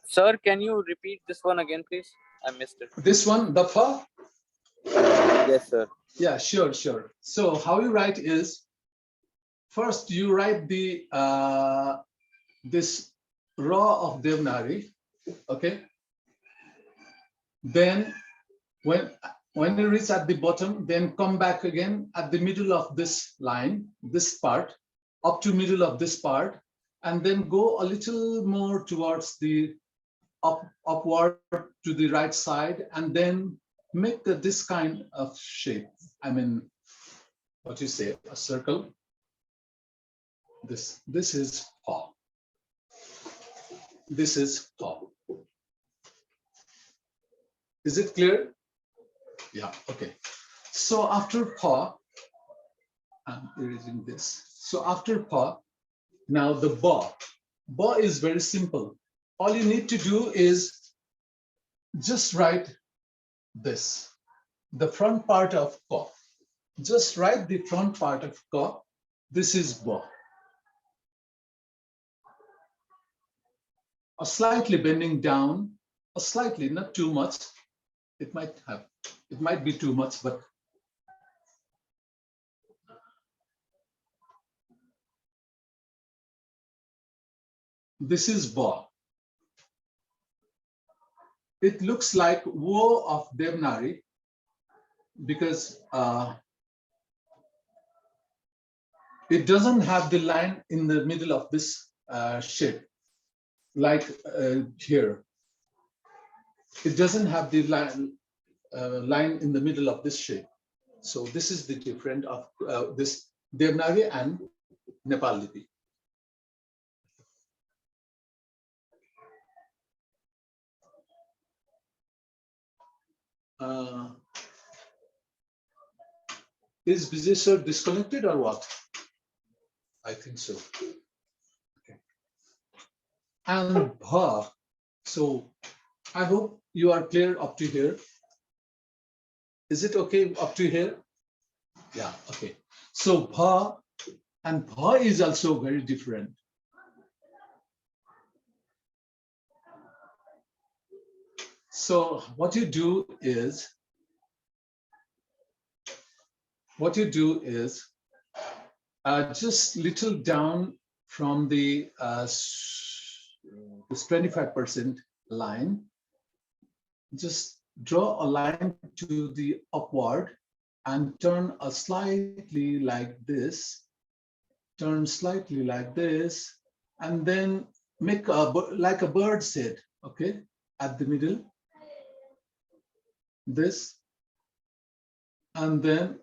Sir, can you repeat this one again, please? I missed it. This one, the pha? Yes, sir. Yeah, sure. So how you write is, first you write the this raw of Devanagari, okay? Then when you reach at the bottom, then come back again at the middle of this line, this part, up to middle of this part, and then go a little more towards the upward to the right side, and then make this kind of shape. I mean, what you say, a circle. This is pha. This is pha. Is it clear? Yeah, okay. So after pha, I'm erasing this. So after pha, now the ba. Ba is very simple. All you need to do is just write this, the front part of ka. Just write the front part of ka. This is ba. A slightly bending down, a slightly, not too much. It might be too much, but this is ba. It looks like wo of Devanagari because it doesn't have the line in the middle of this shape, like here. It doesn't have the line in the middle of this shape. So this is the difference of this Devanagari and Nepal Lipi. Is Vijay sir disconnected or what? I think so. Okay. And bha. So I hope you are clear up to here. Is it okay up to here? Yeah, okay. So bha and bha is also very different. So what you do is just little down from the this 25% line, just draw a line to the upward and turn a slightly like this, turn slightly like this, and then make like a bird's head, okay, at the middle, this, and then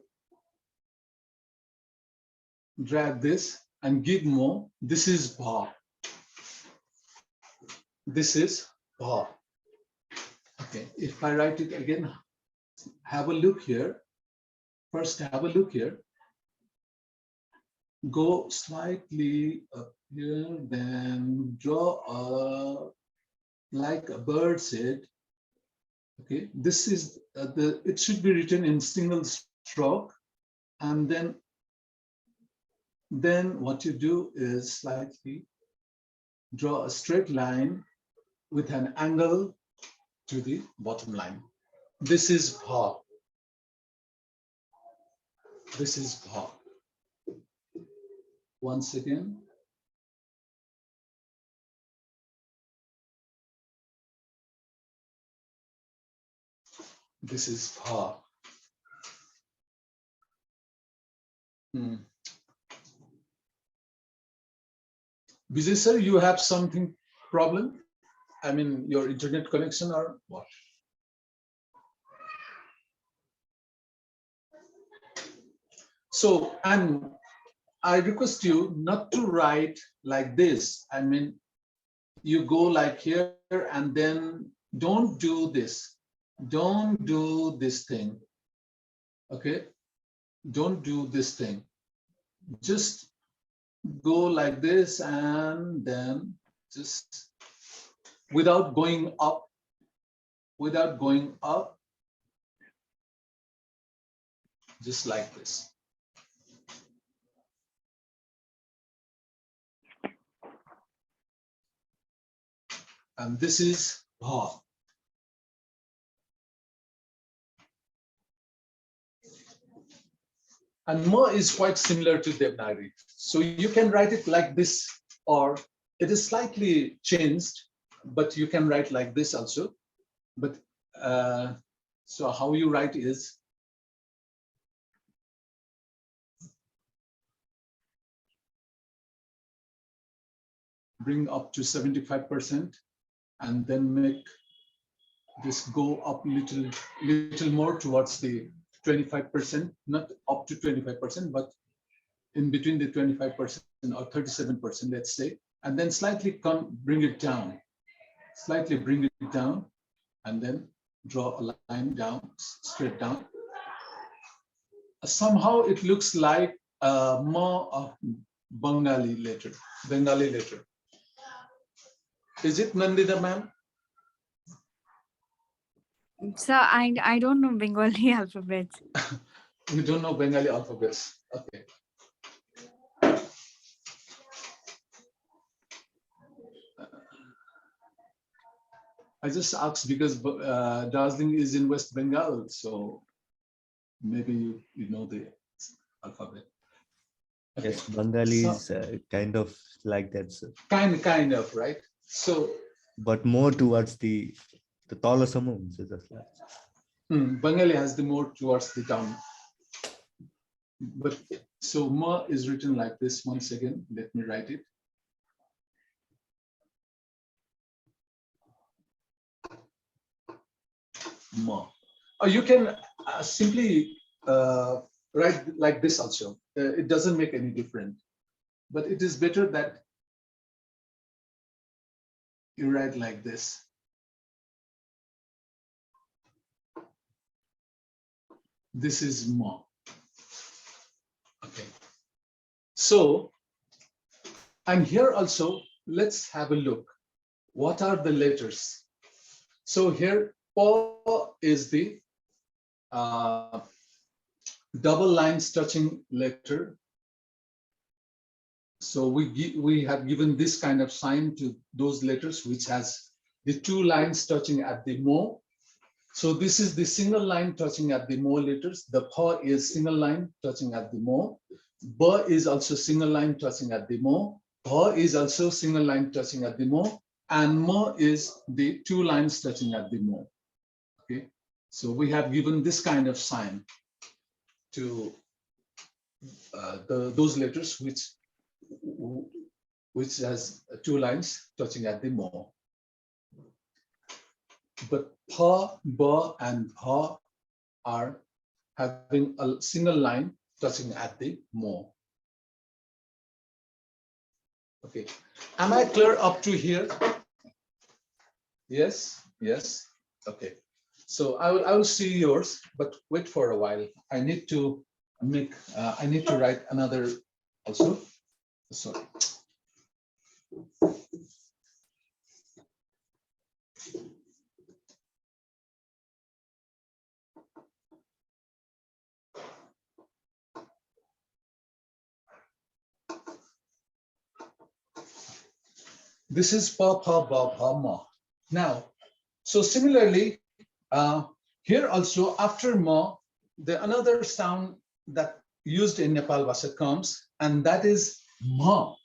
drag this and give more. This is bha. This is bha. Okay, if I write it again, have a look here. First, have a look here. Go slightly up here, then draw like a bird's head. Okay, this is it should be written in single stroke, and then what you do is slightly draw a straight line with an angle to the bottom line. This is bha. This is bha. Once again. This is bha. Vijay sir, you have something problem? I mean, your internet connection or what? So, and I request you not to write like this. I mean, you go like here and then don't do this. Don't do this thing. Okay? Don't do this thing. Just go like this and then just without going up, just like this. and this is bha. And ma is quite similar to Devanagari. So you can write it like this, or it is slightly changed, but you can write like this also. But so how you write is bring up to 75% and then make this go up little more towards the 25%, not up to 25%, but in between the 25% or 37%, let's say, and then slightly bring it down, slightly bring it down, and then draw a line down, straight down. Somehow it looks like more of Bengali letter. Is it Nandita, ma'am? Sir, I don't know Bengali alphabets. You don't know Bengali alphabets. Okay. I just asked because Darjeeling is in West Bengal, so maybe you know the alphabet. Okay. Yes, Bengali is kind of like that, sir. Kind of, right? So, but more towards the taller summons. Bengali has the more towards the town. But so ma is written like this. Once again, let me write it. Ma. Or you can simply write like this also. It doesn't make any difference. But it is better that you write like this. This is ma. Okay. So, and here also, let's have a look. What are the letters? So here, pa is the double lines touching letter. So we have given this kind of sign to those letters which has the two lines touching at the mo. So this is the single line touching at the mo letters. The pa is single line touching at the mo. Ba is also single line touching at the mo. Pa is also single line touching at the mo. And ma is the two lines touching at the mo. Okay. So we have given this kind of sign to those letters which has two lines touching at the mo. But pa, ba, and ha are having a single line touching at the mo. Okay. Am I clear up to here? Yes. Yes. Okay. So I will see yours, but wait for a while. I need to make. I need to write another also. Sorry. This is pa, pa, ba, pa, ma. Now, so similarly, here also after ma, the another sound that used in Nepalbhasa comes, and that is ma.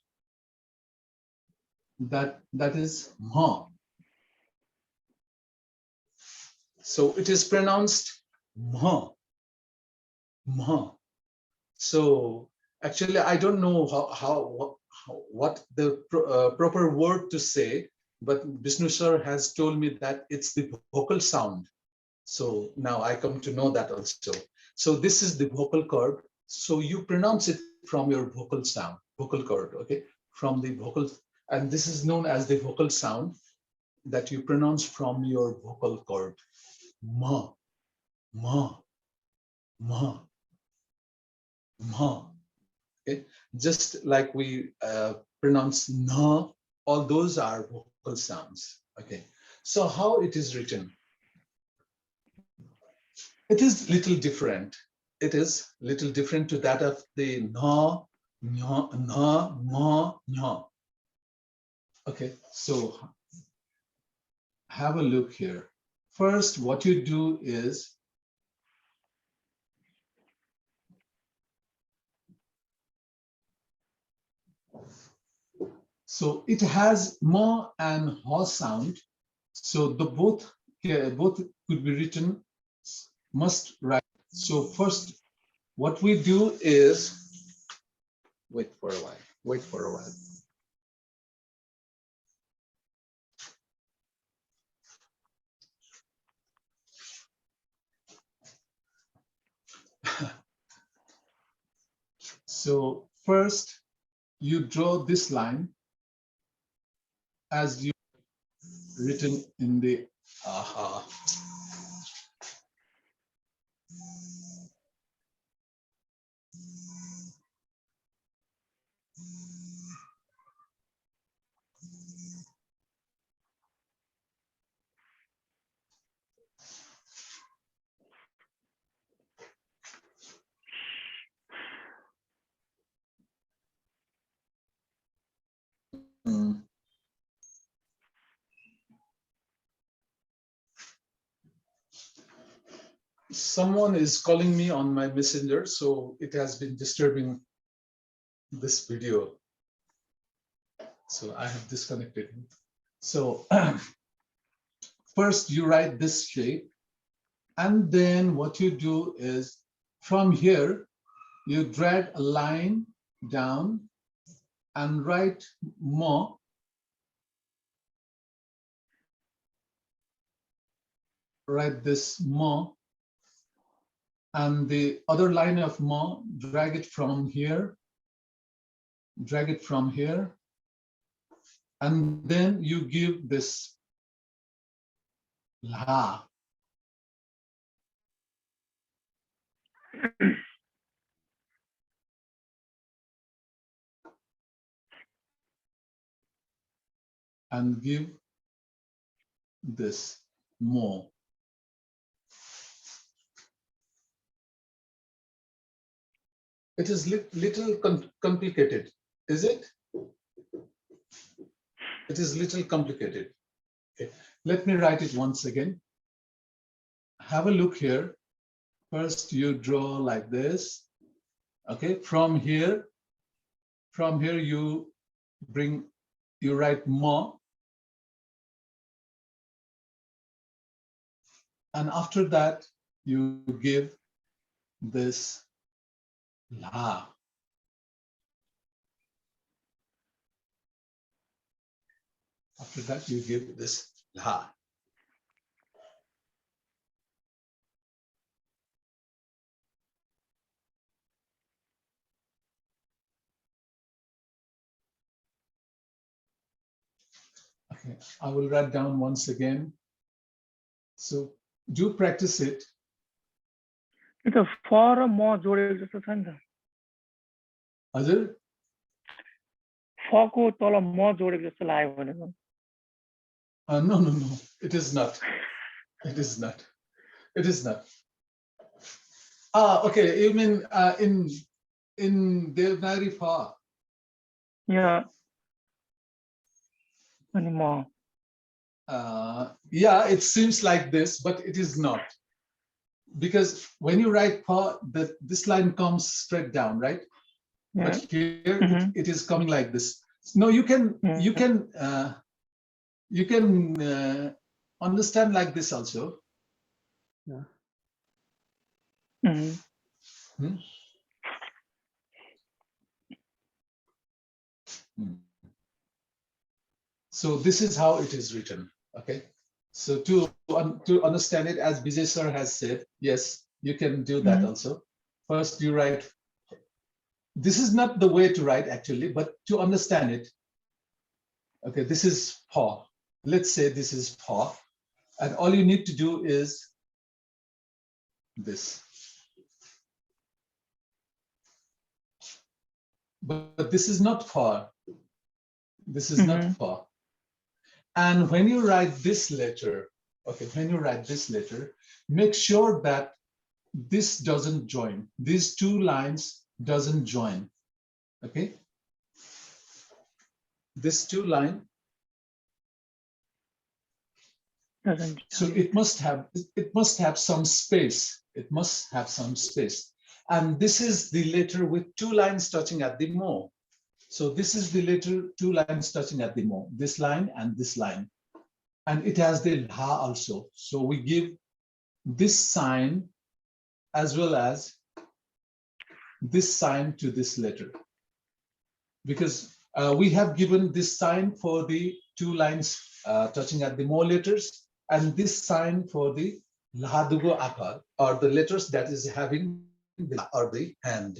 That is ma. So it is pronounced ma. Ma. So actually, I don't know what the proper word to say, but Vishnu sir has told me that it's the vocal sound. So now I come to know that also. So this is the vocal cord. So you pronounce it from your vocal sound, vocal cord, okay? From the vocal, and this is known as the vocal sound that you pronounce from your vocal cord. Ma, ma, ma, ma. Okay, just like we pronounce na, all those are vocal sounds. Okay, so how it is written? It is little different. It is little different to that of the na, nya, na, ma, nya. Okay, so have a look here. First, what you do is so it has ma and ha sound. So the both could be written must write. So first, what we do is wait for a while. Wait for a while. So first, you draw this line as you written in the Someone is calling me on my messenger, so it has been disturbing this video. So I have disconnected. So first you write this shape, and then what you do is from here, you drag a line down and write mo. Write this mo. And the other line of mo, drag it from here, drag it from here, and then you give this la. And give this mo. It is little complicated, is it? It is little complicated. Okay. Let me write it once again. Have a look here. First, you draw like this. Okay, from here you write mo. And after that, you give this la. After that, you give this la. Okay, I will write down once again. So do practice it. It's a for a more जोडेको जस्तो छ नि त हजुर फको तल म जोडेको जस्तो लाग्यो भनेको no, it is not. It is not. It is not. Okay, you mean in Devanagari fa? यहाँ अनि म Yeah, it seems like this, but it is not. Because when you write pa, this line comes straight down, right? Yeah. But here it is coming like this. No, you can understand like this also. Yeah. So this is how it is written. Okay. So to understand it, as Vijay sir has said, yes, you can do that also. First, you write. This is not the way to write actually, but to understand it. Okay, this is pa. Let's say this is pa, and all you need to do is this. But this is not pa. This is not pa. And when you write this letter, okay, when you write this letter, make sure that this doesn't join. These two lines doesn't join, okay? This two line Doesn't. So it must have some space. It must have some space. And this is the letter with two lines touching at the mo. So this is the letter, two lines touching at the mo, this line and this line. And it has the ha also. So we give this sign as well as this sign to this letter. Because we have given this sign for the two lines touching at the mo letters, and this sign for the lahadugo akar, or the letters that is having the or the hand.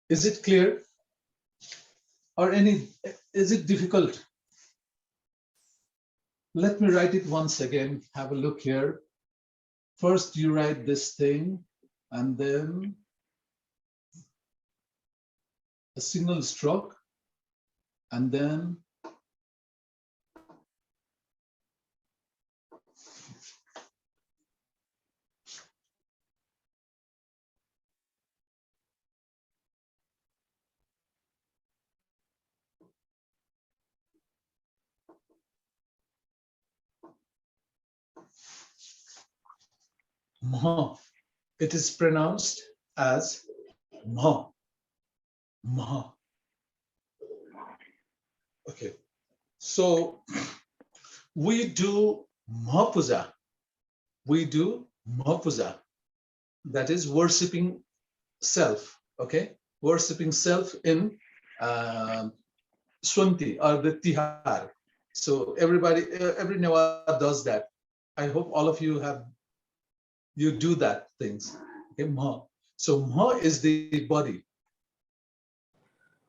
Is it clear? Or is it difficult? Let me write it once again. Have a look here. First, you write this thing, and then a single stroke, and then ma. It is pronounced as ma. Ma. Okay. So we do mapuza. We do mapuza. That is worshipping self. Okay. Worshipping self in Swanti or the Tihar. So everybody, every Newa does that. I hope all of you do that things. Okay, ma. So ma is the body.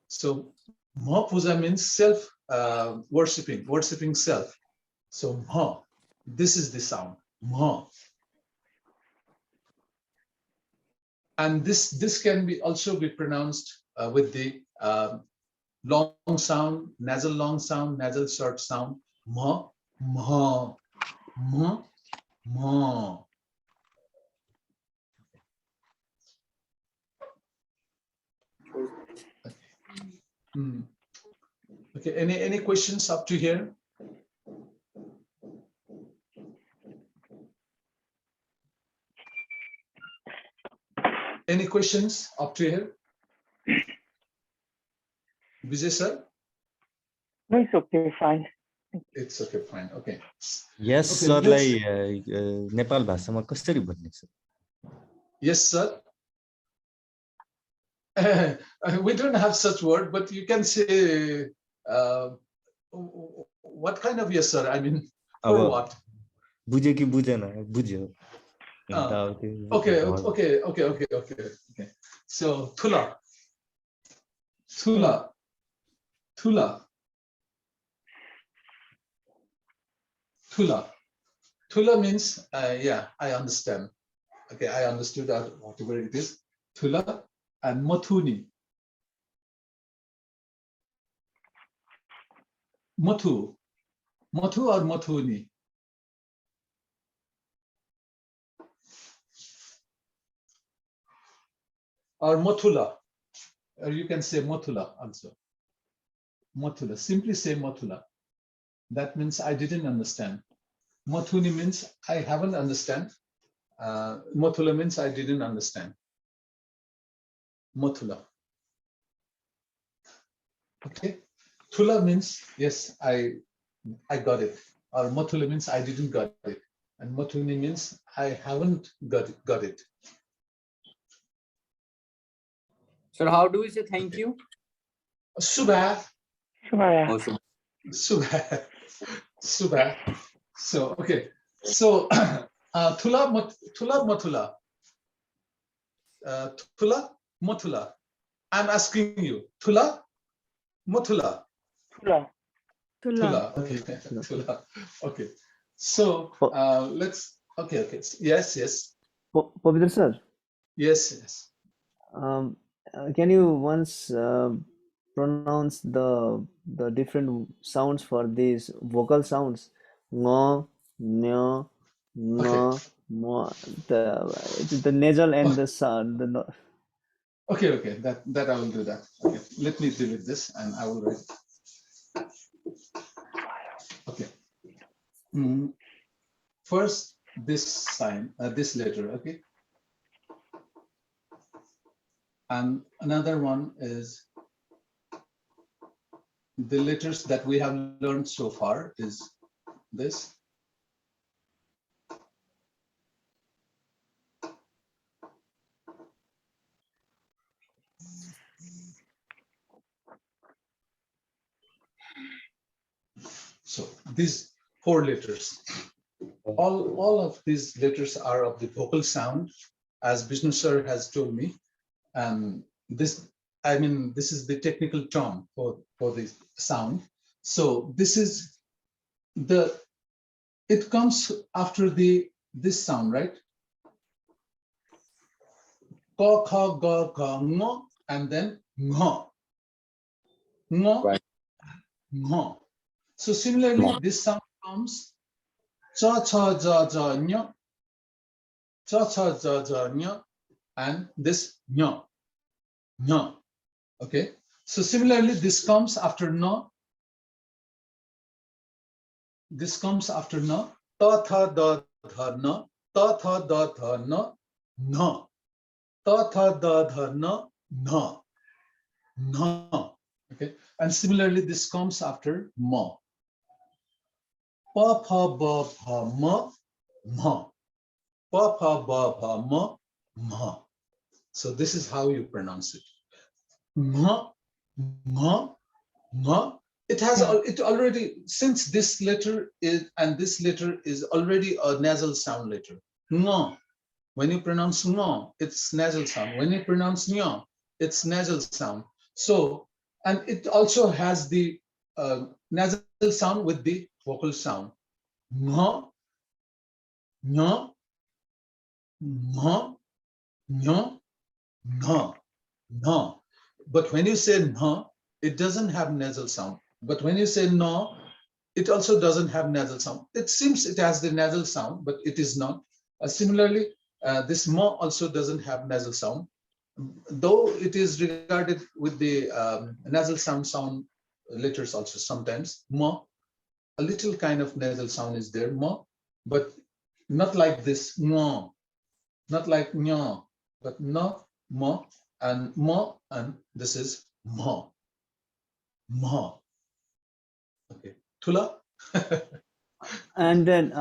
So ma puja means self worshipping self. So ma, this is the sound, ma. And this can be also be pronounced with the long sound, nasal long sound, nasal short sound, ma, ma, ma, ma. Okay, any questions up to here? Any questions up to here? Vijay sir? No, it's okay, fine. It's okay, fine, okay. Yes, Okay, सरलाई नेपाल भाषामा कसरी भन्ने छ? Yes, sir. We don't have such word, but you can say, what kind of yes, sir? I mean, for what? बुझ्यो कि बुझेन? बुझ्यो. Okay. So, thula. Thula means, yeah, I understand. Okay, I understood that, whatever it is. Thula and mathuni. Mathu or mathuni? Or mathula, or you can say mathula also. Mathula, simply say mathula. That means I didn't understand. Mathuni means I haven't understand. Mathula means I didn't understand. Mathula. Okay. Thula means yes, I got it. Or mathula means I didn't got it. And mathuni means I haven't got it. So how do we say thank you? Subha. Shubhaya. Subha. Subha. So okay. So thula mathula. Thula mathula. I'm asking you. Thula mathula. Thula. Tula. Okay. Thula. Okay. So let's. Okay. Yes. Pabitra sir, Yes. can you once pronounce the different sounds for these vocal sounds? Nga, nya, nga, ma, the nasal and the sound. Okay. That I will do that. Okay. Let me delete this and I will write. Okay. Mm, First, this sign, this letter, okay? And another one is the letters that we have learned so far is this. So these 4 letters, all of these letters are of the vocal sound, as Vishnu sir has told me. And this, I mean, this is the technical term for the sound. So this is the, it comes after this sound, right? Ka, kha, ga, ga, ngo, and then ngo. Ngo, Right. ngo. So similarly, this sound comes cha, cha, ja, ja, nya, cha, cha, ja, ja, nya, and this nya, nya. Okay. So similarly, this comes after no. This comes after no. Ta, tha, da, dha, na. Ta, tha, da, dha, na. Na. Ta, tha, da, dha, na. Na. Na. Okay. And similarly, this comes after ma. Pa, pa, ba, pa, ma. Ma. Pa, pa, ba, pa, ma. Ma. So this is how you pronounce it. Ma. Ma. Ma. It has it already, since this letter is and this letter is already a nasal sound letter. Nga. When you pronounce nga, it's nasal sound. When you pronounce nya, it's nasal sound. So, and it also has the nasal sound with the vocal sound. Nga, nya, nga, nya, na, na. But when you say na, it doesn't have nasal sound. But when you say no, it also doesn't have nasal sound. It seems it has the nasal sound, but it is not. Similarly, this mo also doesn't have nasal sound, though it is regarded with the nasal sound letters also sometimes. Mo, a little kind of nasal sound is there, mo, but not like this, no, not like nya, but no, mo, and this is mo, mo. Okay, Tula. And then,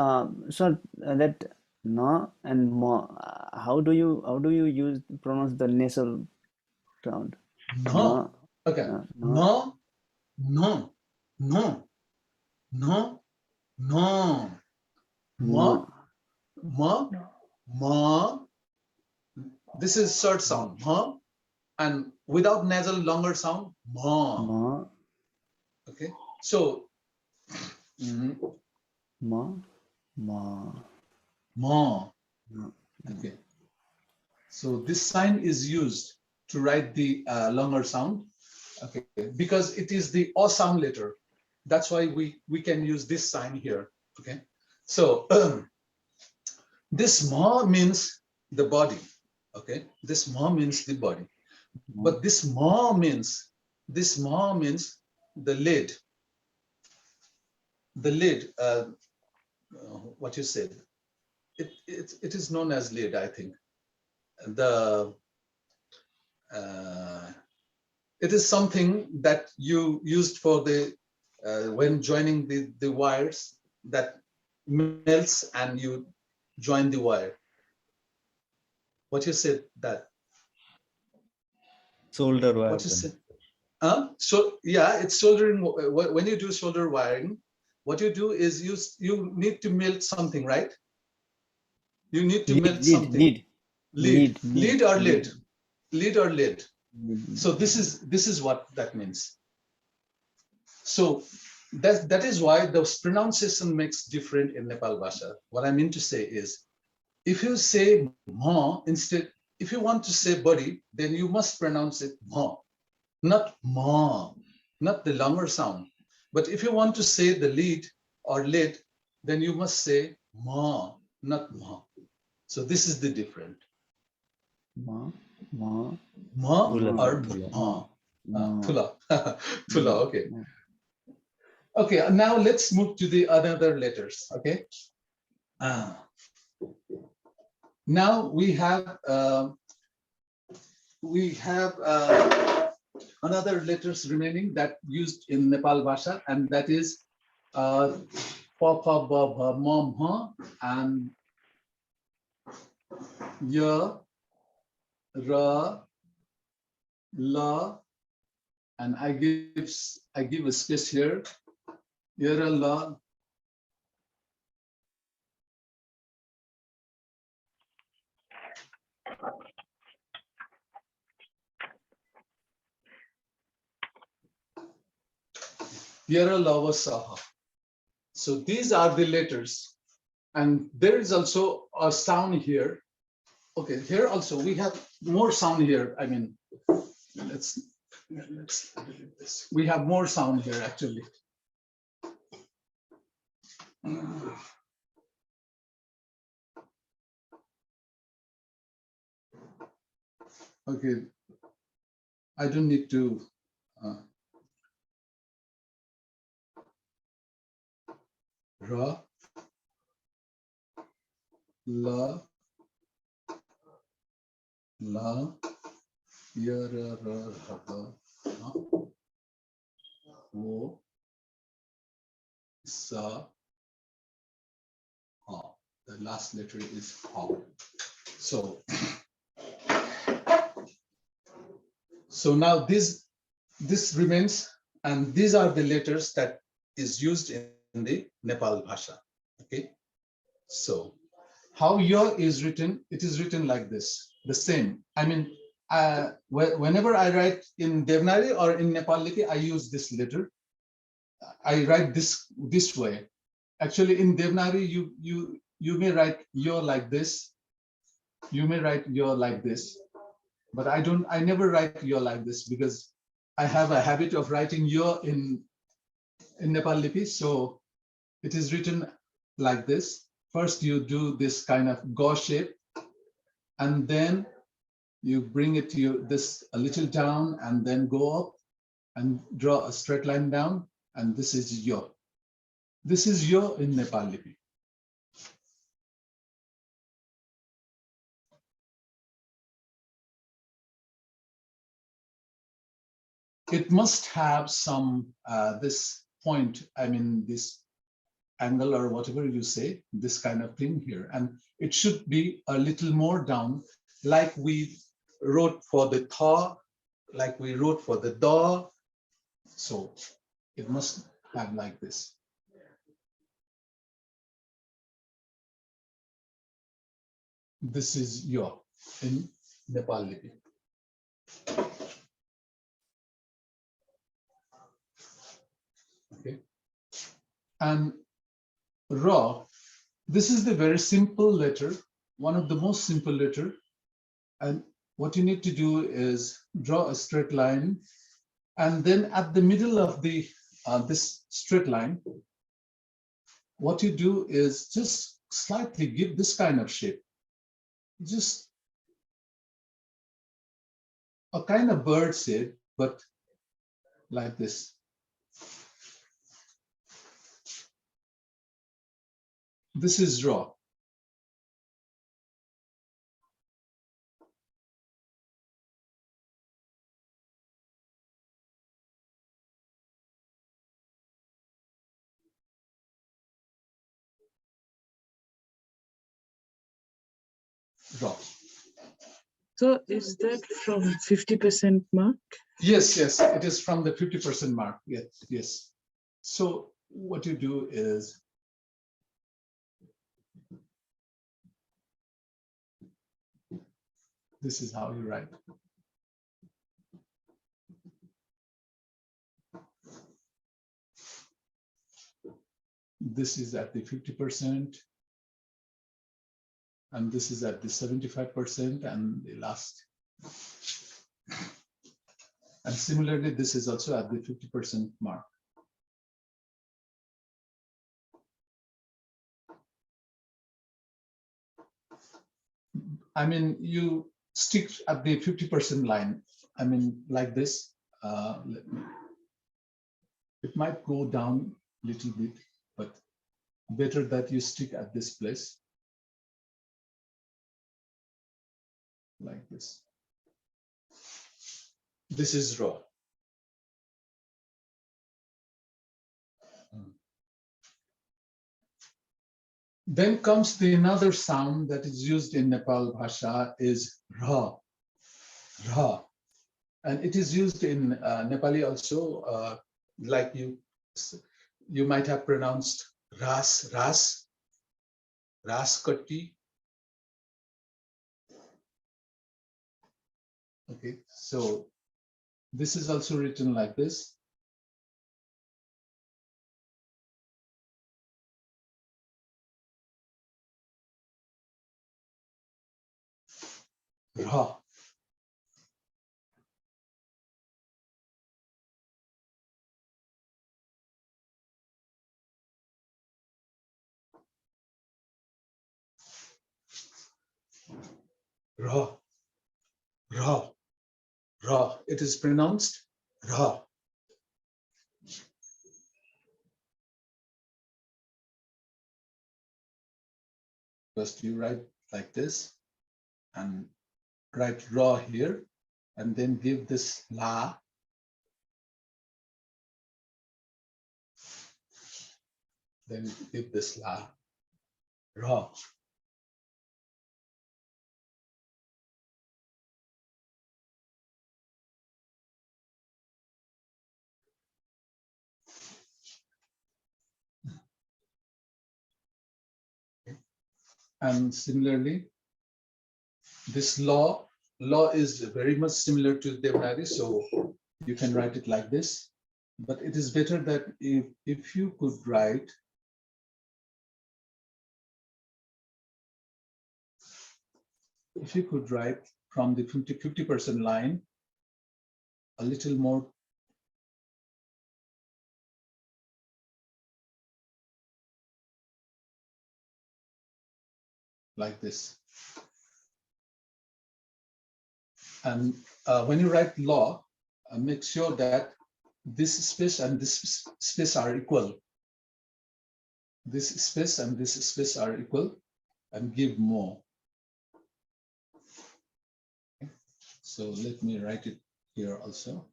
so that na and ma, how do you use pronounce the nasal sound? No. Okay. na. No. No. No. No. No. Ma. Ma. Ma. This is short sound. Ma. And without nasal longer sound. Ma. Ma, Okay. So. ma, ma. Ma. Ma. Okay. So this sign is used to write the longer sound. Okay. Because it is the O sound letter. That's why we can use this sign here. Okay. So this ma means the body. Okay. This ma means the body. But this ma means the lid. The lid, what you said, it is known as lid, I think. The it is something that you used for the when joining the wires, that melts and you join the wire. What you said, that Solder wire. what you said? So yeah, it's soldering. When you do solder wiring, what you do is you need to melt something, right? You need to melt something. Lead or lid. So this is what that means. So that is why the pronunciation makes different in Nepalbhasa. What I mean to say is, if you say ma instead, if you want to say body, then you must pronounce it ma, not ma, not the longer sound. But if you want to say the lead or lid, then you must say ma, not ma. So this is the different. Ma, Ma Tula. or ma. Tula. Tula, okay. Okay, now let's move to the other letters. Okay. Now we have another letters remaining that used in Nepalbhasa, and that is pa, pa, ba, bha, ma, mha, and ya, ra, la, and I give a space here. Ya, ra, la. Yara Lava Saha. So these are the letters, and there is also a sound here. Okay, here also we have more sound here. I mean, let's delete this. We have more sound here actually. Okay, I don't need to. Ra, la, la, ya, ra, ha, wo, sa, ha. The last letter is ha. So now this remains, and these are the letters that is used in the Nepalbhasa. Okay, so how ya is written, it is written like this, the same. I mean, whenever I write in Devanagari or in Nepal Lipi, I use this letter. I write this way. Actually, in Devanagari, you may write ya like this. You may write ya like this, but I never write ya like this because I have a habit of writing ya in Nepal Lipi. So it is written like this. First, you do this kind of ga shape, and then you bring it to this a little down, and then go up and draw a straight line down, and this is ya. This is ya in Nepal Lipi. It must have some this point, I mean this angle or whatever you say, this kind of thing here, and it should be a little more down, like we wrote for the tha, like we wrote for the da. So it must have like this. This is ya in Nepal Lipi. Okay, and ra, this is the very simple letter, one of the most simple letter, and what you need to do is draw a straight line, and then at the middle of the this straight line, what you do is just slightly give this kind of shape, just a kind of bird shape, but like this. This is ra. Ra. So is that from 50% mark? Yes, it is from the 50% mark. Yes. So what you do is this is how you write. This is at the 50%, and this is at the 75%, and the last. And similarly, this is also at the 50% mark. I mean, you stick at the 50% line. I mean, like this. It might go down little bit, but better that you stick at this place like this. This is raw. Then comes the another sound that is used in Nepal Bhasha is ra, ra. And it is used in Nepali also, like you might have pronounced ras, ras, ras kati. Okay, so this is also written like this. Ra. Ra, ra, ra. It is pronounced ra. First you write like this and write ra here, and then give this la. Then give this la, ra. And similarly, this law is very much similar to Devanagari, so you can write it like this. But it is better that if you could write from the 50% line a little more like this. And when you write law, make sure that this space and this space are equal. This space and this space are equal, and give more. Okay. So let me write it here also.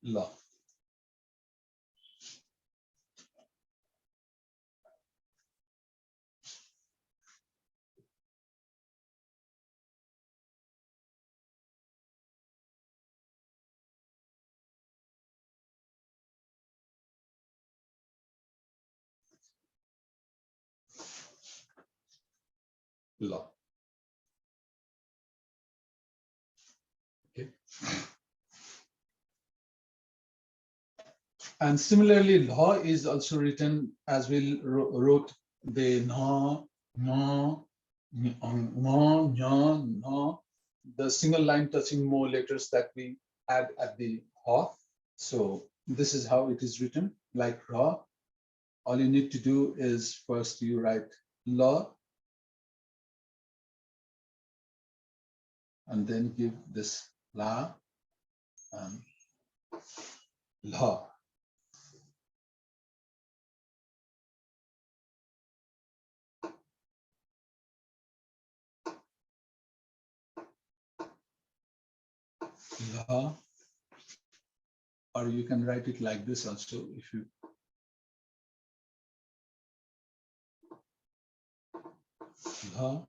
Law. Law. Okay. And similarly, law is also written as we wrote the no, no, no, no, no, the single line touching more letters that we add at the ha. So this is how it is written, like ra. All you need to do is first you write law, and then give this la and law. La, or you can write it like this also if you la.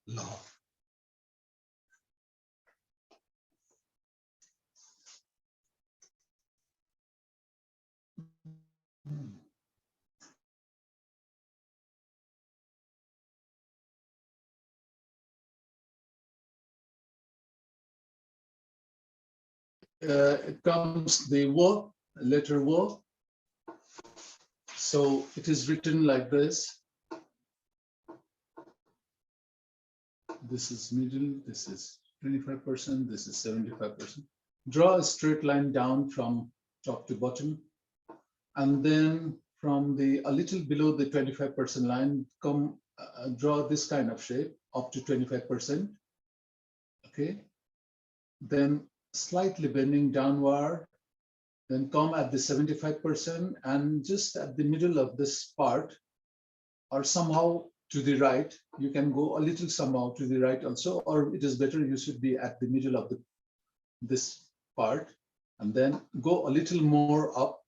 Law. It comes the wo, letter wo. So it is written like this. This is middle, this is 25%, this is 75%. draw a straight line down from top to bottom, and then from a little below the 25% line, draw this kind of shape up to 25%. Okay, then slightly bending downward, then come at the 75%, and just at the middle of this part, or somehow to the right, you can go a little somehow to the right also, or it is better you should be at the middle of this part, and then go a little more up,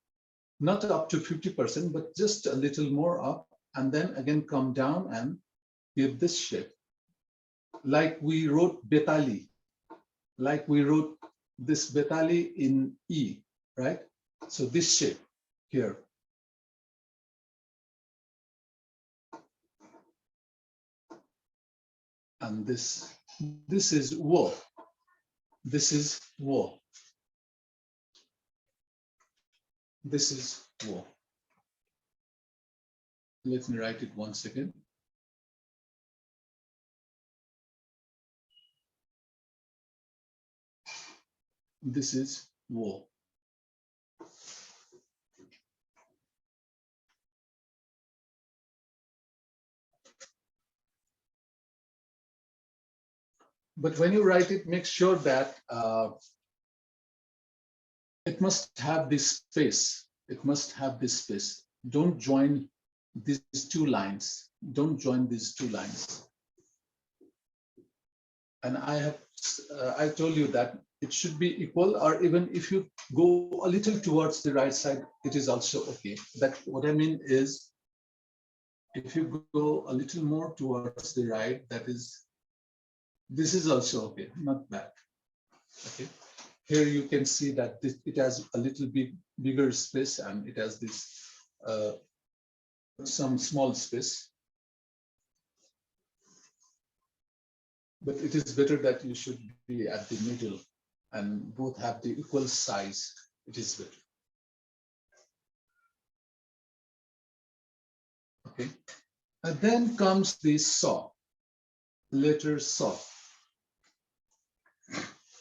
not up to 50%, but just a little more up, and then again come down and give this shape. Like we wrote Betali, like we wrote this Betali in E, right? So this shape here. And this is Wo. This is Wo. This is Wo. Let me write it once again. This is Wo. But when you write it, make sure that it must have this space. It must have this space. Don't join these two lines. Don't join these two lines. And I told you that it should be equal, or even if you go a little towards the right side, it is also okay. That what I mean is, if you go a little more towards the right, this is also okay, not bad. Okay. Here you can see that it has a little bit bigger space, and it has this some small space. But it is better that you should be at the middle and both have the equal size. It is better. Okay. And then comes the saw, letter saw.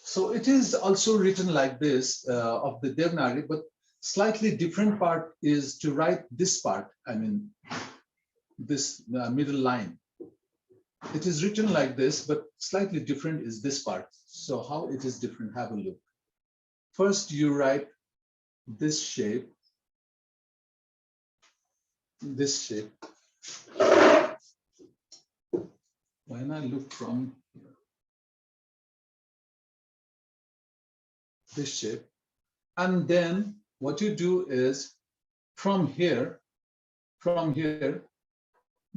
So it is also written like this of the Devanagari, but slightly different part is to write this part. I mean, this middle line. It is written like this, but slightly different is this part. So how it is different, have a look. First, you write this shape, this shape. When I look from here, this shape, and then what you do is from here,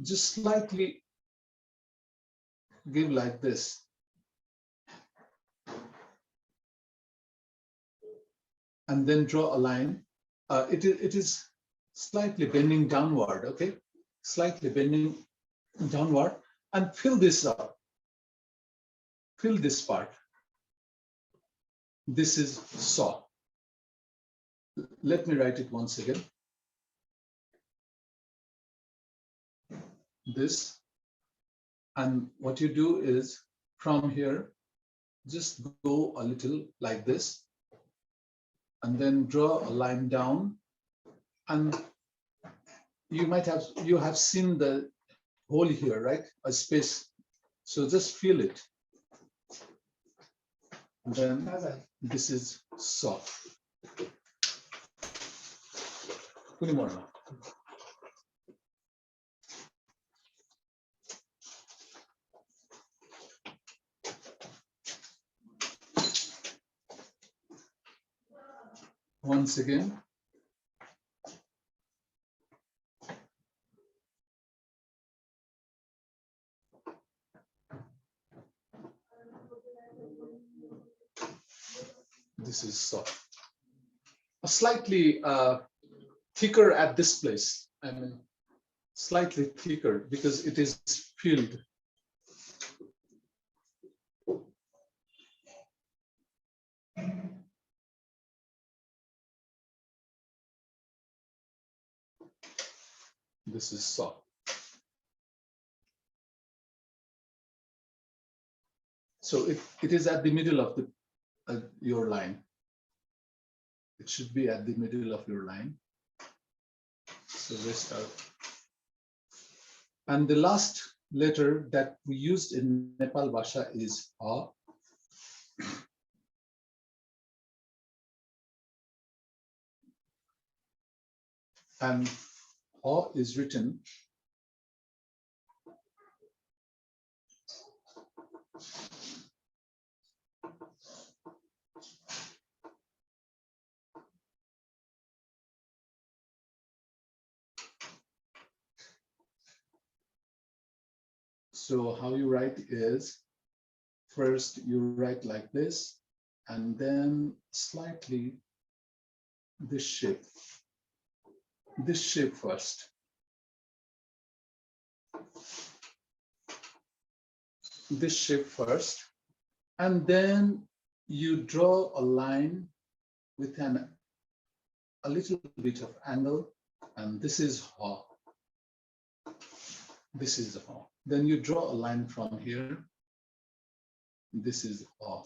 just slightly give like this. And then draw a line. It is slightly bending downward, okay? Slightly bending downward, and fill this up. Fill this part. This is saw. Let me write it once again. This. And what you do is from here, just go a little like this, and then draw a line down. And you have seen the hole here, right? A space. So just feel it. And then this is saw. Good morning. Once again. This is soft. Slightly thicker at this place. I mean, slightly thicker because it is filled. This is soft. So it is at the middle of your line. It should be at the middle of your line. So restart. And the last letter that we used in Nepalbhasa is A. And A is written so how you write is, first you write like this, and then slightly this shape first. This shape first, and then you draw a line with a little bit of angle, and this is Ha. This is Ha. Then you draw a line from here. This is Ha.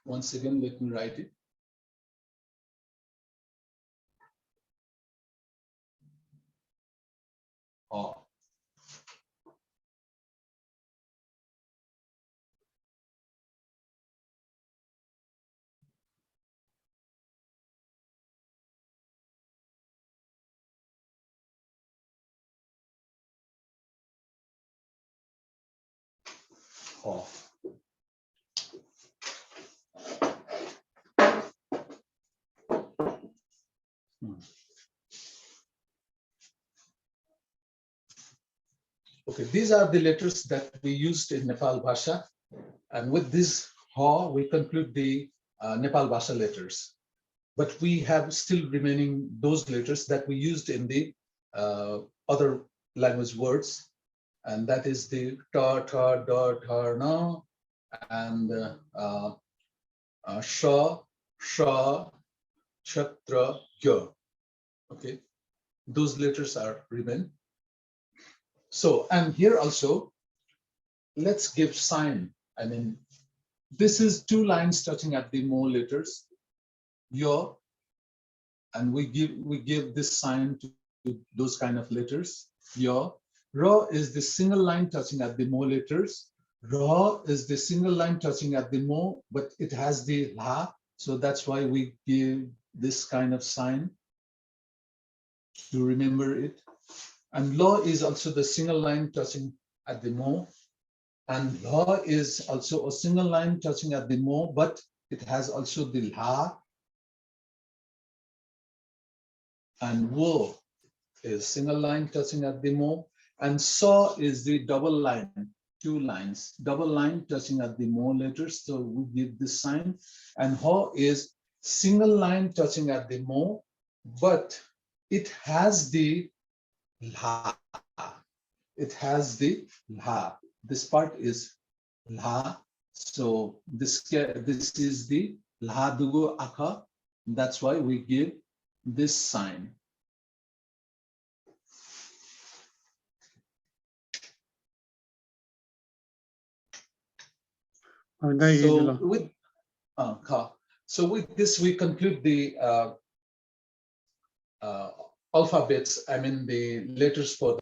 Once again, let me write it. Ha. Ha. Okay, these are the letters that we used in Nepalbhasa, and with this Ha, we conclude the Nepalbhasa letters. But we have still remaining those letters that we used in the other language words, and that is the ta, ta, da, ta, na, and sha, sha, chatra, gya. Okay, those letters are remain. So, and here also, let's give sign. I mean, this is two lines touching at the mo letters, yo, and we give this sign to those kind of letters, yo. Ra is the single line touching at the mo letters. Ra is the single line touching at the mo, but it has the la, so that's why we give this kind of sign to remember it. And law is also the single line touching at the mo. And law is also a single line touching at the mo, but it has also the la. And wo is single line touching at the mo. And saw is the double line, two lines, double line touching at the mo letters. So we give this sign. And ho is single line touching at the mo, but it has the la. It has the la. This part is la. So this is the la dugo akha. That's why we give this sign. So with this we conclude the alphabets. I mean the letters for the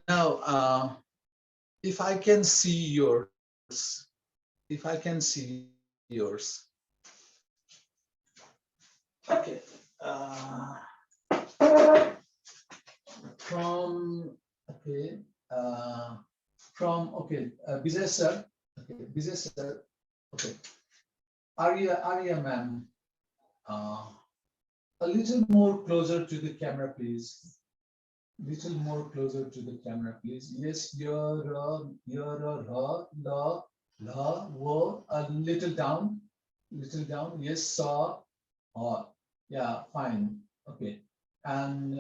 now, if I can see yours, if I can see yours. Okay. From okay, Vijay sir. Okay, Vijay sir. Okay, Arya ma'am. A little more closer to the camera, please. Little more closer to the camera, please. Yes, your la, wo, a little down. Yes, saw, yeah, fine. Okay, and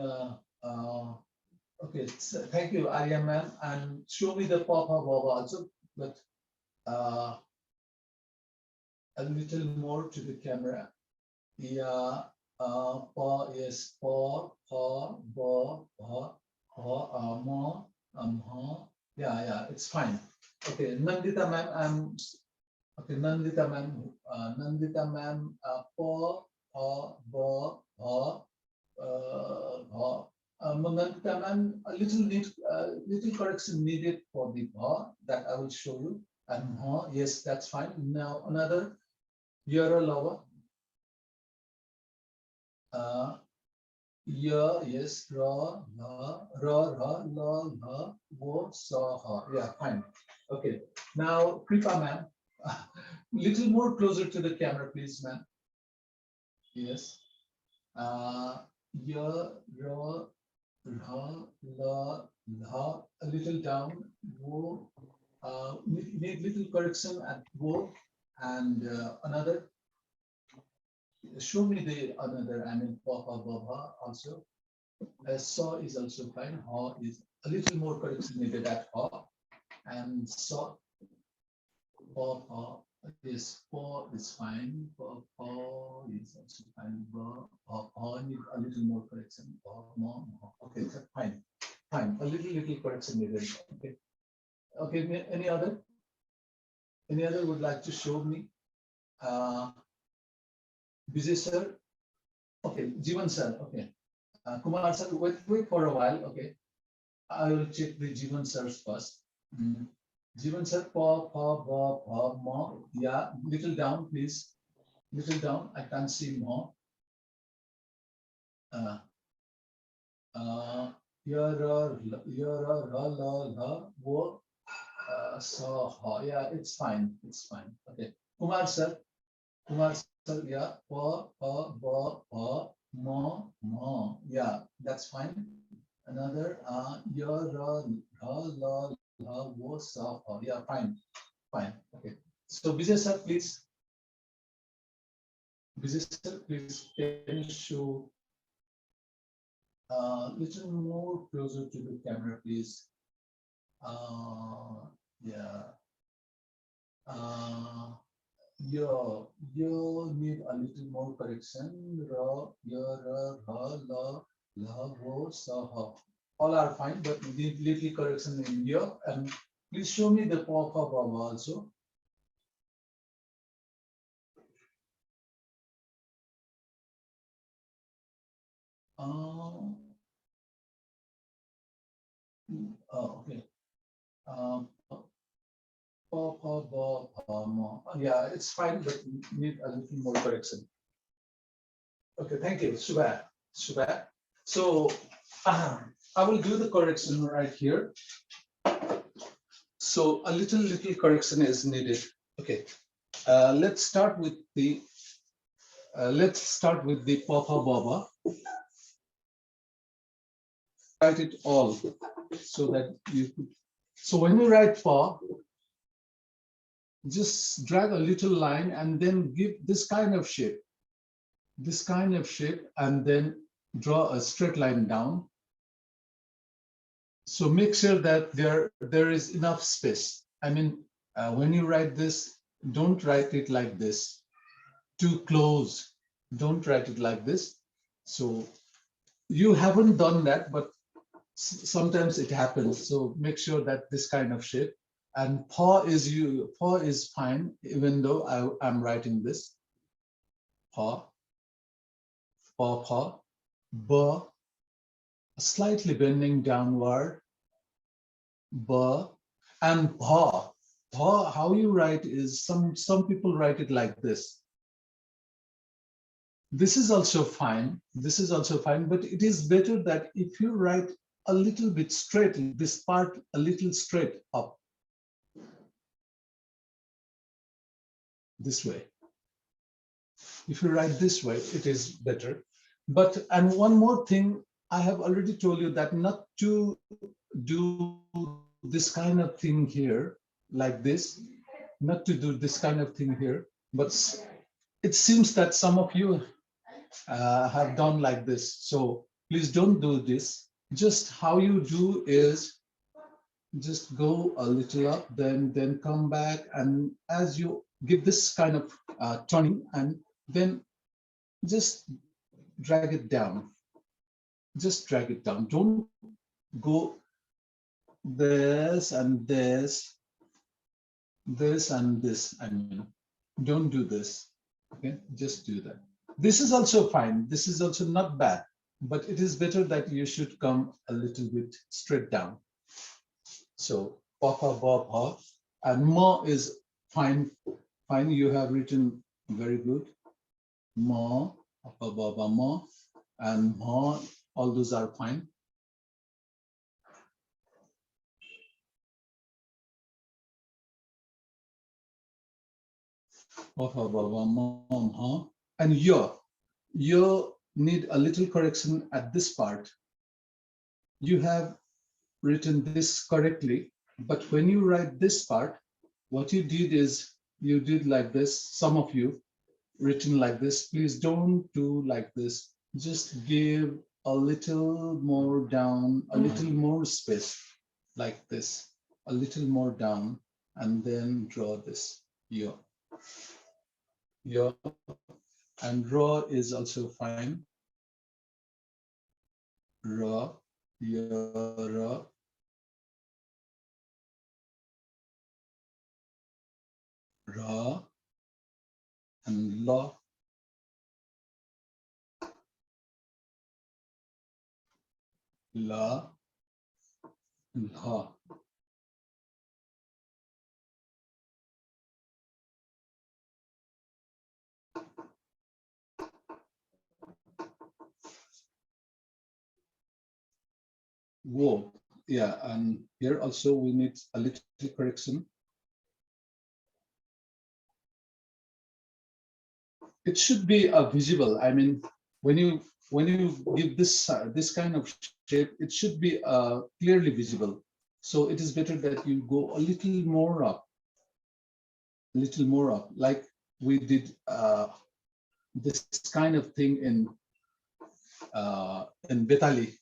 Okay, so thank you, Arya ma'am, and show me the Papa Baba also, but a little more to the camera. Yeah, pa, yes, pa, ba, ma, ha. Yeah, it's fine. Okay, Nandita ma'am, okay, Nandita ma'am, pa, ba, Nandita ma'am, little correction needed for the ba that I will show you. And yes, that's fine. Now another, you're a lover. Yeah, yes, ra, la, wo, sa, ha. Yeah, fine. Okay. Now, Kripa ma'am, little more closer to the camera, please, ma'am. Yes. Yeah, ra, la, a little down, wo, need little correction at wo, and another. Show me the another, I mean, papa, baba also. Saw is also fine. Ha is a little more correction needed at ha. And saw, pa is fine. Pa is also fine. Pa need a little more correction. Okay, fine. Fine. A little correction needed. Okay. Okay. Any other? Any other would like to show me? Vijay sir. Okay. Jivan sir. Okay. Kumar sir, wait for a while. Okay. I will check the Jivan sir's first. Jivan sir, pa, ma. Yeah, little down, please. Little down. I can't see more. Your la, wo, so, ha. Yeah, it's fine. It's fine. Okay. Kumar sir, yeah, pa, ba, ma. Yeah, that's fine. Another, your la, wo, sa, ha. Yeah, fine. Fine. Okay. So, Vijay sir, please. Vijay sir, please can you show little more closer to the camera, please. Yeah. You need a little more correction. Ra, la, wo, sa, ha. All are fine, but need little correction in here. And please show me the papa baba also. Okay. Yeah, it's fine, but need a little more correction. Okay, thank you, Shubha. So I will do the correction right here. So a little correction is needed. Okay, let's start with the Papa Baba. Write it all so that you could. So when you write Pa, just drag a little line and then give this kind of shape, and then draw a straight line down. So make sure that there is enough space. I mean, when you write this, don't write it like this, too close. Don't write it like this. So you haven't done that, but sometimes it happens. So make sure that this kind of shape. And paw is fine, even though I'm writing this. Paw, ba, slightly bending downward, ba, and paw. Paw, how you write is some people write it like this. This is also fine. But it is better that if you write a little bit straight, this part a little straight up. This way. If you write this way, it is better. But, and one more thing, I have already told you that not to do this kind of thing here, like this, not to do this kind of thing here, but it seems that some of you have done like this. So please don't do this. just how you do is just go a little up, then come back, and as you give this kind of turning, and then just drag it down. Just drag it down. Don't go this and this, this and this. I mean, don't do this. Okay, just do that. This is also fine. This is also not bad, but it is better that you should come a little bit straight down. So papa ba, and ma is fine. Fine, you have written very good. Ma, papa ba ma, and ma. All those are fine. Papa ba ma, and you need a little correction at this part. You have written this correctly, but when you write this part, what you did is you did like this. Some of you written like this. Please don't do like this. Just give a little more down, a little more space, like this, a little more down, and then draw this. Yo, and raw is also fine. Raw, raw. Ra and la. La and ha. Wo. Yeah, and here also we need a little correction. It should be visible. I mean, when you give this this kind of shape, it should be clearly visible. So it is better that you go a little more up, like we did this kind of thing in Betali.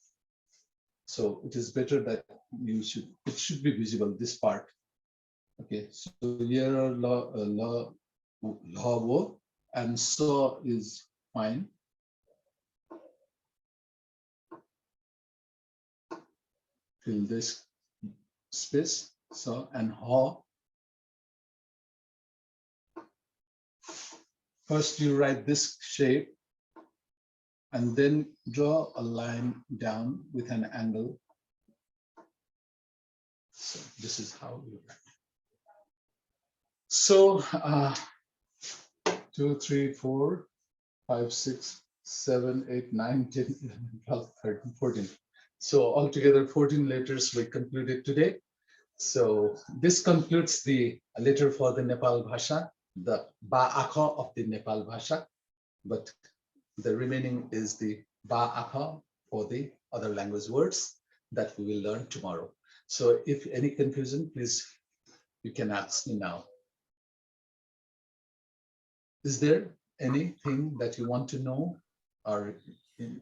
So it is better that it should be visible, this part. Okay, so here la wo, and so is fine. Fill this space, so, and ha. First you write this shape, and then draw a line down with an angle. So this is how you write. So 2, 3, 4, 5, 6, 7, 8, 9, 10, 11, 12, 13, 14. So altogether 14 letters we concluded today. So this concludes the letter for the Nepal Bhasha, the Ba Akha of the Nepal Bhasha, but the remaining is the Ba Akha for the other language words that we will learn tomorrow. So if any confusion, please, you can ask me now. Is there anything that you want to know, or any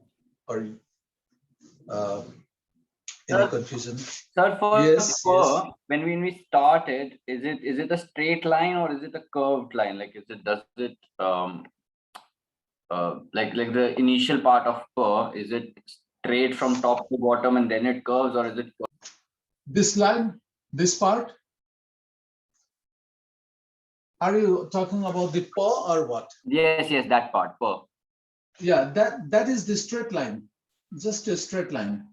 confusion? Sir, for Yes, per, when we started, is it a straight line or is it a curved line? Like, does it like the initial part of per, is it straight from top to bottom and then it curves, or is it curved? This line, this part? Are you talking about the per or what? Yes, that part, per. Yeah, that is the straight line, just a straight line.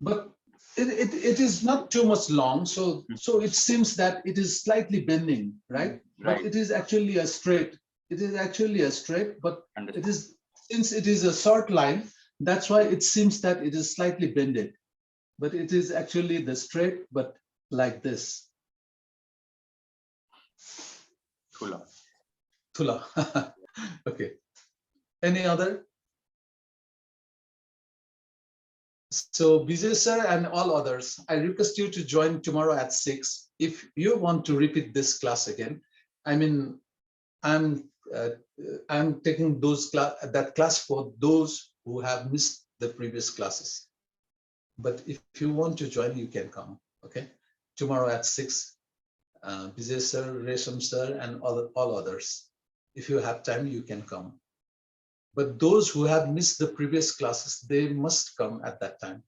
But it is not too much long, so it seems that it is slightly bending, right? Right. But it is actually a straight. It is actually a straight, but Understood. it is, since it is a short line, that's why it seems that it is slightly bended. But it is actually the straight, but like this. Thula. Thula. Okay. Any other? So Vijay sir and all others, I request you to join tomorrow at 6. If you want to repeat this class again, I mean, I'm taking that class for those who have missed the previous classes. But if you want to join, you can come. Okay, tomorrow at 6. Vijay sir, Resham sir, and all others. If you have time, you can come. But those who have missed the previous classes, they must come at that time.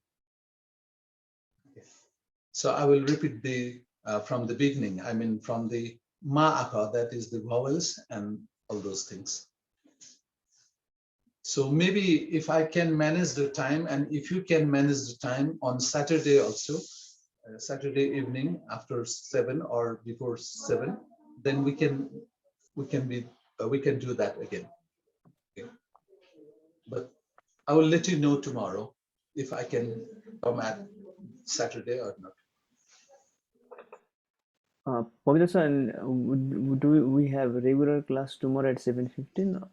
Okay. So I will repeat the from the beginning. I mean, from the ma'aka, that is the vowels and all those things. So maybe if I can manage the time, and if you can manage the time on Saturday also, Saturday evening after 7 or before 7, then we can do that again. Okay. But I will let you know tomorrow if I can come at Saturday or not. Pabitra sir, and do we have regular class tomorrow at 7:15?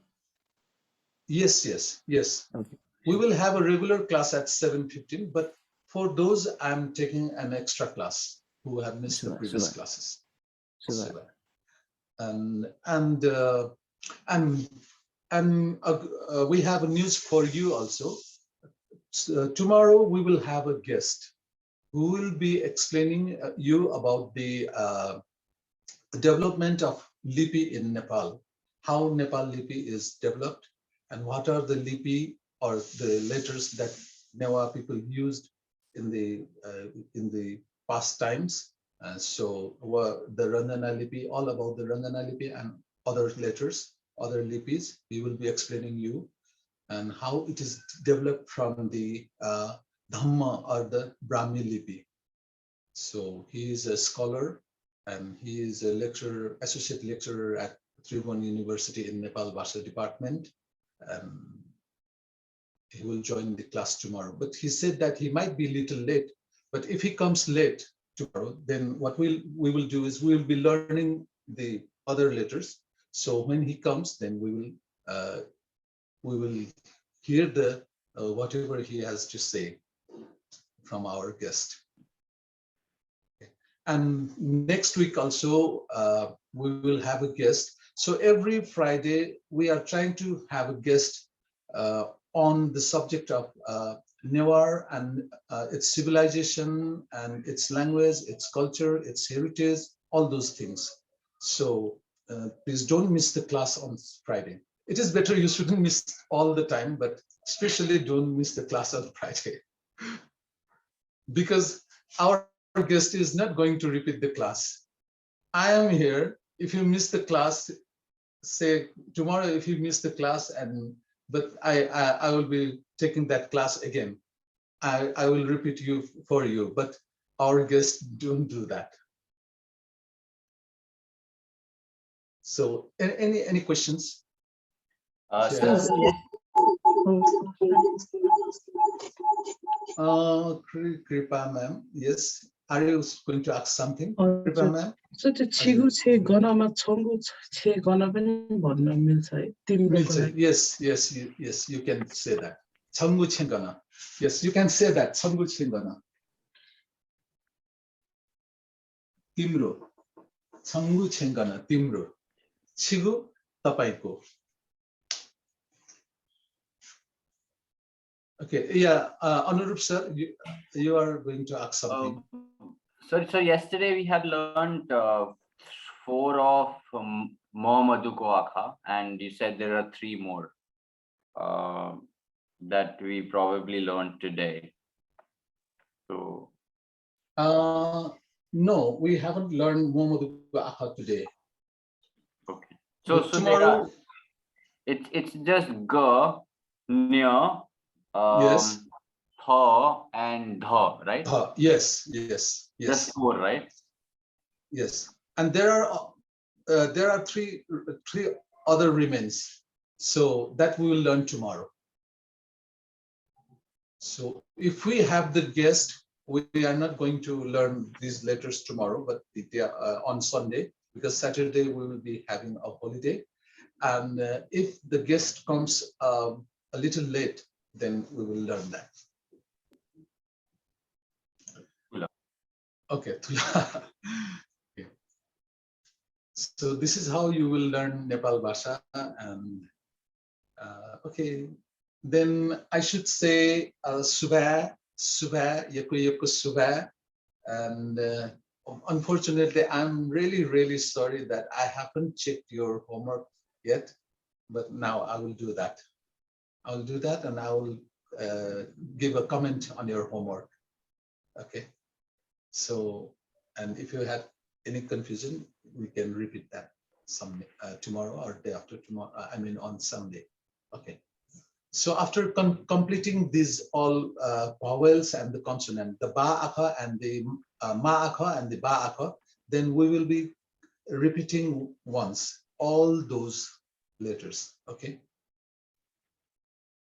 Yes, yes, yes. Okay. We will have a regular class at 7:15, but for those, I'm taking an extra class who have missed the previous classes. Sure. And we have a news for you also. So, tomorrow we will have a guest who will be explaining you about the development of Lipi in Nepal, how Nepal Lipi is developed, and what are the Lipi or the letters that Newa people used in the past times. So the Rangana Lipi, all about the Rangana Lipi and other letters, other Lipis, we will be explaining you, and how it is developed from the Dhamma or the Brahmi Lipi. So he is a scholar, and he is a lecturer, associate lecturer at Tribhuvan University in Nepalbhasa department. He will join the class tomorrow, but he said that he might be a little late. But if he comes late tomorrow, then what we will do is we will be learning the other letters. So when he comes, then we will hear the whatever he has to say from our guest. Okay. And next week also we will have a guest. So every Friday we are trying to have a guest on the subject of Newar and its civilization and its language, its culture, its heritage, all those things. So please don't miss the class on Friday. It is better you shouldn't miss all the time, but especially don't miss the class on Friday. Because our guest is not going to repeat the class. I am here. If you miss the class, say tomorrow if you miss the class, but I will be taking that class again. I will repeat you for you, but our guests don't do that. So any questions? Kripa ma'am, yes. Are you going to ask something? Kripa ma'am? So the छिगु छे गनमा छंगु छे गना पनि भन्न मिल्छ है तिम्रो लागि. Yes, you can say that. छंगु छे गना. Yes, you can say that. छंगु छे गना. तिम्रो. छंगु छे गना तिम्रो. छिगु तपाईको. Okay, yeah, Anurup sir, you are going to ask something. So yesterday we had learned 4 of Mohammaduko Akha, and you said there are 3 more that we probably learned today. So no, we haven't learned Mohammaduko Akha today. okay. So tomorrow it's just Ga, Nya, yes. Tha and Dha, right? Yes. Just 4, right? Yes, and there are three other remains. So that we will learn tomorrow. So if we have the guest, we are not going to learn these letters tomorrow, but on Sunday, because Saturday we will be having a holiday. And if the guest comes a little late, then we will learn that. Okay. Okay. So this is how you will learn Nepalbhasa, and okay. Then I should say Subha, Subha, Yoko Subha. And unfortunately, I'm really, really sorry that I haven't checked your homework yet, but now I will do that. I'll do that and I will give a comment on your homework. Okay. So, and if you had any confusion, we can repeat that some tomorrow or day after tomorrow. I mean on Sunday. Okay. So after completing these all vowels and the consonant, the ba akha and the ma akha and the ba akha, then we will be repeating once all those letters. Okay.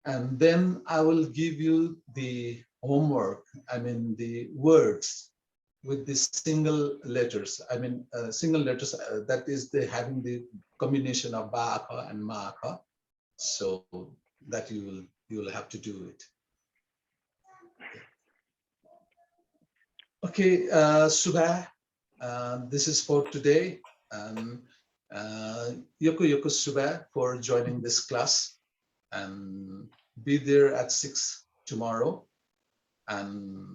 And then I will give you the homework. I mean the words with the single letters. I mean single letters. That is the having the combination of ba akha and ma akha. So that you will have to do it. Okay, Subha, this is for today. Yoko Subha for joining this class, and be there at 6 tomorrow, and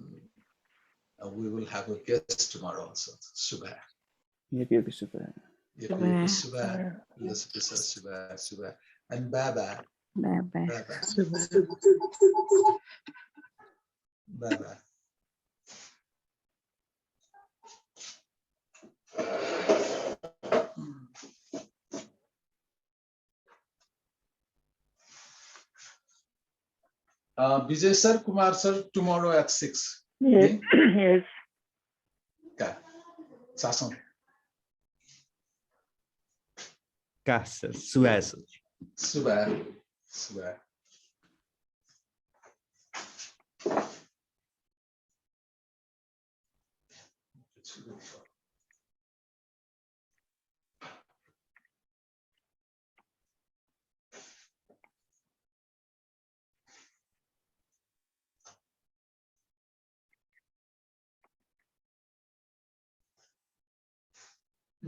we will have a guest tomorrow also. Subha. Yoko Subha. Yoko Subha. Subha. And Baba. Bye bye. Baba. Baba. Vijay sir, Kumar sir, tomorrow at 6. Yes. Yes. Okay. Sasong. Kasaa, Suez. Subha.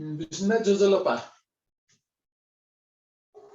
Bisna Jojolopa.